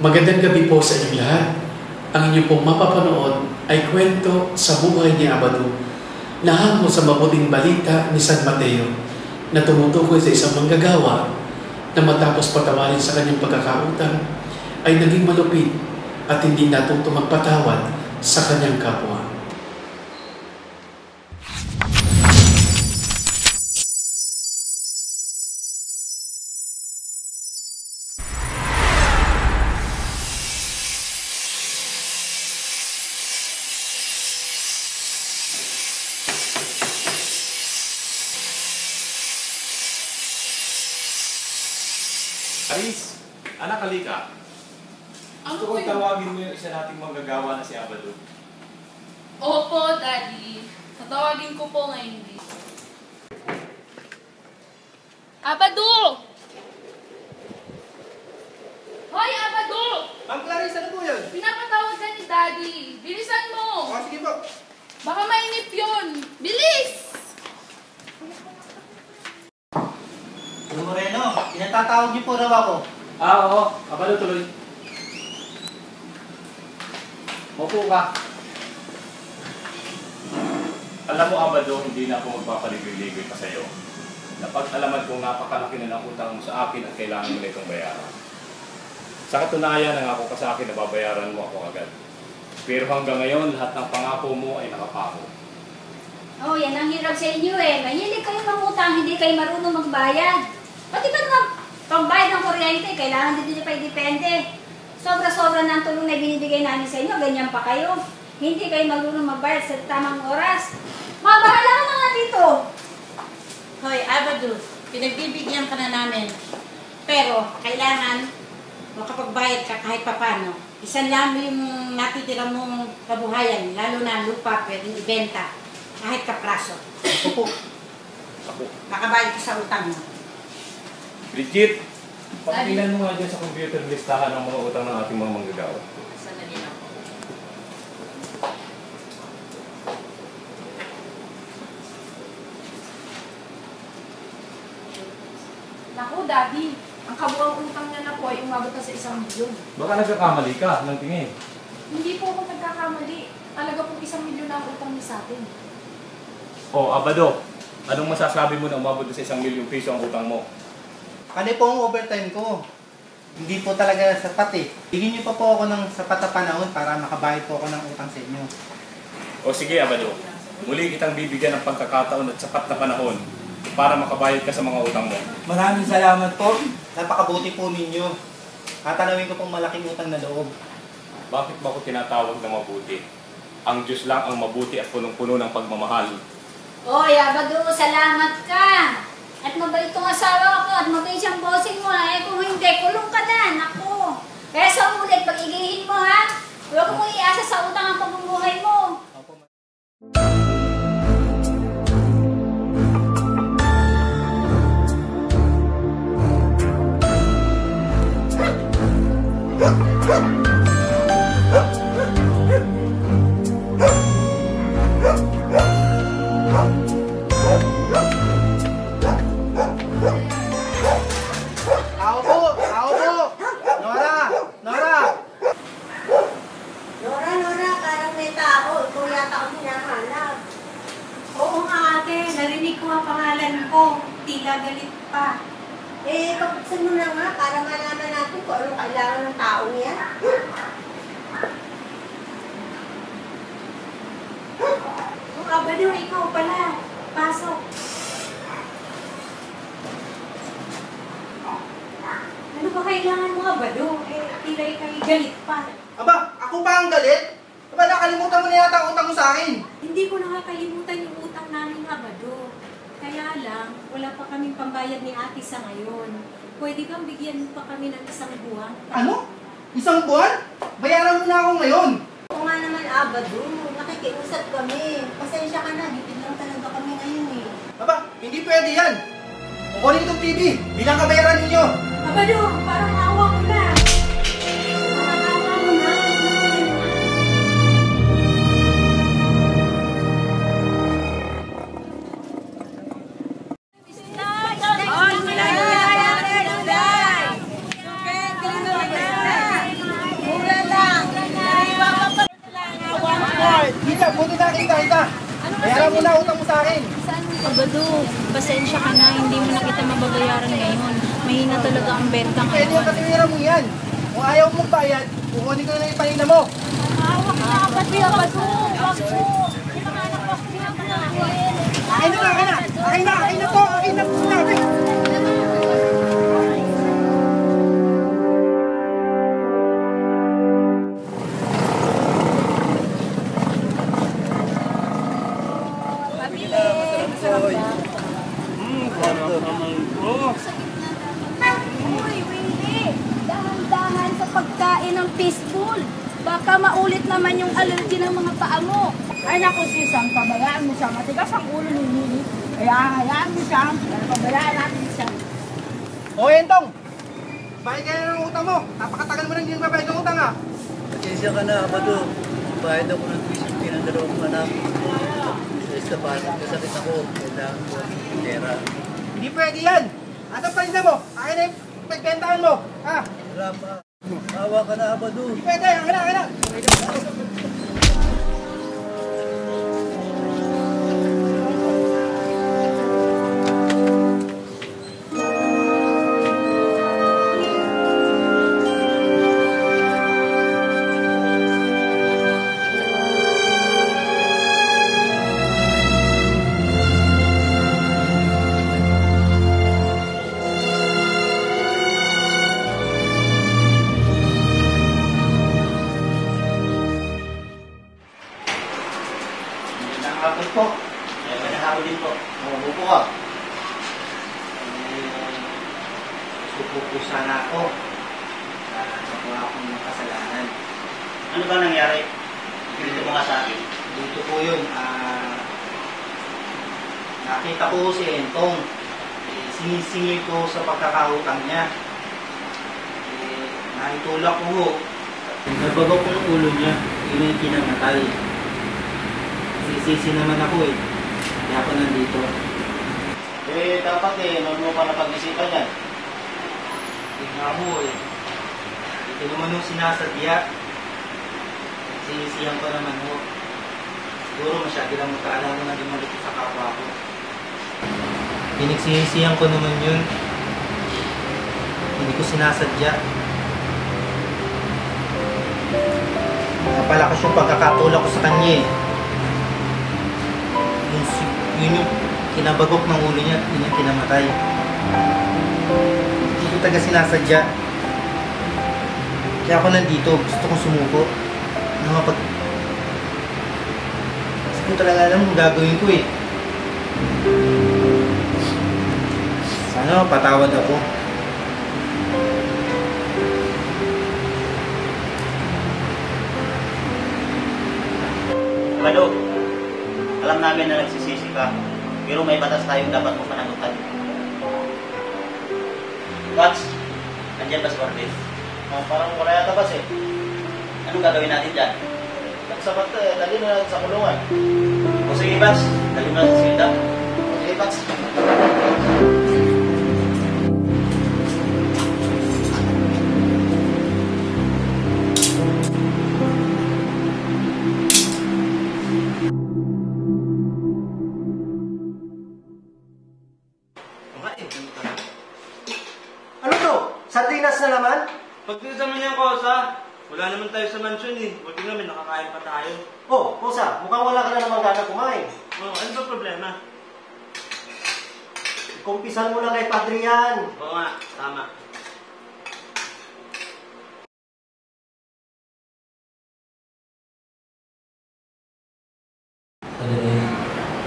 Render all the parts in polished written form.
Magandang gabi po sa inyong lahat. Ang inyo pong mapapanood ay kwento sa buhay ni Abado na hango sa mabuting balita ni San Mateo na tumutukoy sa isang manggagawa na matapos patawarin sa kanyang pagkakautang ay naging malupit at hindi natuto magpatawad sa kanyang kapwa. Aris, anak, halika. Gusto kong tawagin mo yung isa nating manggagawa na si Abado. Opo, Daddy. Tatawagin ko po ngayon din. Abado! Hoy, Abado! Ma'am Clarice, ano po yun? Pinapatawag ka ni Daddy. Bilisan mo! Sige po. Baka mainip yun. Bilis! Moreno, pinatatawag niyo po raw ako. Oo. Abado, tuloy. Maupo ka. Alam mo, Abado, hindi na ako magpapaligoy-ligoy pa sa'yo. Napag-alaman kong napakalaki na ng utang mo sa akin at kailangan mo na itong bayaran. Sa katunayan, nangako ka sa akin na babayaran mo ako agad. Pero hanggang ngayon, lahat ng pangako mo ay nakapako. Oh, yan ang hirap sa inyo eh. Mahilig kayo mangutang, hindi kayo marunong magbayad. Pati ba naman pangbayad ng kuryente, kailangan din nyo pa i-depende. Sobra-sobra na ang tulong na binibigay namin sa inyo, ganyan pa kayo. Hindi kayo marunong magbayad sa tamang oras. Mabahala ka mga dito. Hoy, Abado, pinagbibigyan ka na namin. Pero, kailangan makapagbayad ka kahit papano. Isang lang yung natitira mong kabuhayan, lalo na lupa, pwedeng ibenta. Kahit kapraso. Opo. Ako. Makabayad ka sa utang mo. Bridget, pakitingnan mo nga dyan sa computer listahan ng mga utang ng ating mga manggagawa. Sandali lang po. Naku, Daddy. Ang kabuang utang niya na po ay umabot na sa 1 milyon. Baka nagkakamali ka ng tingin. Hindi po ako nagkakamali. Talaga pong 1 milyon na ang utang niya sa atin. Oh, Abado, anong masasabi mo na umabot sa 1 milyong piso ang utang mo? Ano po ang overtime ko? Hindi po talaga sapat eh. Bigyan niyo pa po ako ng sapat na panahon para makabayad po ako ng utang sa inyo. O sige, Abado, muli kitang bibigyan ng pagkakataon at sapat na panahon para makabayad ka sa mga utang mo. Maraming salamat po. Napakabuti po ninyo. Tatanawin ko pong malaking utang na loob. Bakit ba ako tinatawag na mabuti? Ang Diyos lang ang mabuti at punong-puno ng pagmamahal. Oy, Abado, salamat ka. At mabait tong asawa ko at mabait siyang bossing mo ha. Eh kung hindi, kulong ka na. Naku. Kaya sa ulit, pag-igihin mo ha. Huwag mo iasa sa utang ang pamumuhay mo. Tao po! Tao po! Nora! Nora! Nora, parang may tao. Ikaw yata ang hinahanap. Oo nga ate, narinig ko ang pangalan ko. Tila galit pa. Eh, kapagsan mo na nga para malaman natin kung anong kailangan ng tao niya. Oh, Abado, ikaw pala. Pasok. Ano ba kailangan mo, Abado? Eh, tila ikay galit pa. Aba, ako pa ang galit? Aba, nakalimutan mo na yata ang utang mo sa akin. Hindi ko nakakalimutan yung utang namin, Abado. Kaya lang, wala pa kaming pambayad ni ate sa ngayon. Pwede bang bigyan mo pa kami ng 1 buwan? Ano? 1 buwan? Bayaran mo na ako ngayon. Oo nga naman, Abado. Nakikiusap kami. Pasensya ka na. Dipid lang talaga kami ngayon eh. Aba, hindi pwede yan. Kukunin itong TV bilang kabayaran ninyo. Abado, parang awa mo na. Parang awa mo na. Alam mo na, utang mo sa akin. Abado, pasensya ka na, hindi mo na kita mababayaran ngayon. Mahina talaga ang benta Pwede yung ngayon. katwira mo yan. Kung ayaw mong bayad, kukunin ko na yung pahinga mo. Hawak na kapag Abado. Wag mo. Di ba nga anak ko, pinapanahin. Akin na, akin na. Akin na, akin na to. Akin na po natin. Uy, Willie! Dahan-dahan sa pagkain ng fishbowl. Baka maulit naman yung allergy ng mga paa mo. Ay naku, Susan, pabayaan mo siya. Matigas ang ulo ni Lili. Kaya hayaan mo siya. Pabayaan natin siya. O, Entong. Bayad ka na ng utang mo. Napakatagal mo nang hindi magbabayad ng utang, ha? Pasensya ka na, Abado. Bayad ako ng tuition fee ng dalawang anak. Sa estabasan, kasakit ako. Kailangan ko ang pera. Hindi pwede yan. Anong pahinga mo? Akin na yung pagbentahan mo. Ha? Wala pa. Awa ka na, Abado. Hindi pwede. Akin na, akin na. Hapon po. Magandang hapon din po. Mabupo ka. Gusto po sana ako. Nagawa akong kasalanan. Ano ba nangyari? Dito mo nga sa akin. Dito po yun. Nakita ko si Entong. Sinisingil ko sa pagkakautang niya. Naitulak ko. Nabagaw ko ng ulo niya. Yun yung kinamatay. Sisisi naman ako eh. Kaya ako nandito. Dapat noon mo pa napag-isipan yan. Hindi nga mo eh. Ito naman yung sinasadya. Sisisiyan ko naman mo. Siguro masyado lang magkaalam mo naging malito sa kapwa ko. Pinagsisisiyan ko naman yun. Hindi ko sinasadya. Napalakas yung pagkakatulak ko sa kanya eh. Yun yung kinabagok ng ulo niya, yun yung kinamatay. Hindi ko taga sinasadya. Kaya ako nandito, gusto kong sumuko. Kasi ko talaga alam kung gagawin ko eh. Sana patawad ako. Abado, alam namin na nagsisisi ka, pero may batas tayong dapat mo panagutan. Watch, nandiyan ba si Cortez? Parang wala yata bas eh. Anong gagawin natin dyan? Nagsabat ka eh, dali na sa kulungan. O sige, Bats, dali mo na sa silda. Okay, Pats. Ano to? Sardinas na naman? Pagkita mo niyan, Kosa, wala naman tayo sa mansion eh. Buti namin, nakakain pa tayo. Oh, Kosa, mukhang wala ka na naman gana kumain. Oh, ano ba problema? Kumpisan mo na kay Padre yan. Oo nga, tama.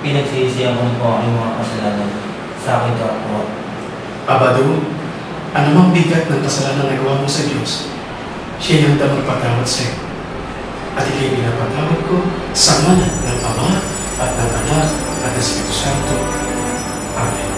Pinagsisisihan ko po ang mga kasalanan sa akin kapwa. Abado, anumang bigat ng kasalanan na nagawa mo sa Diyos, siya yung magpatawad sa iyo. At ikay pinapatawad ko sa ngalan ng Ama at ng Anak at ng Espiritu Santo. Amen.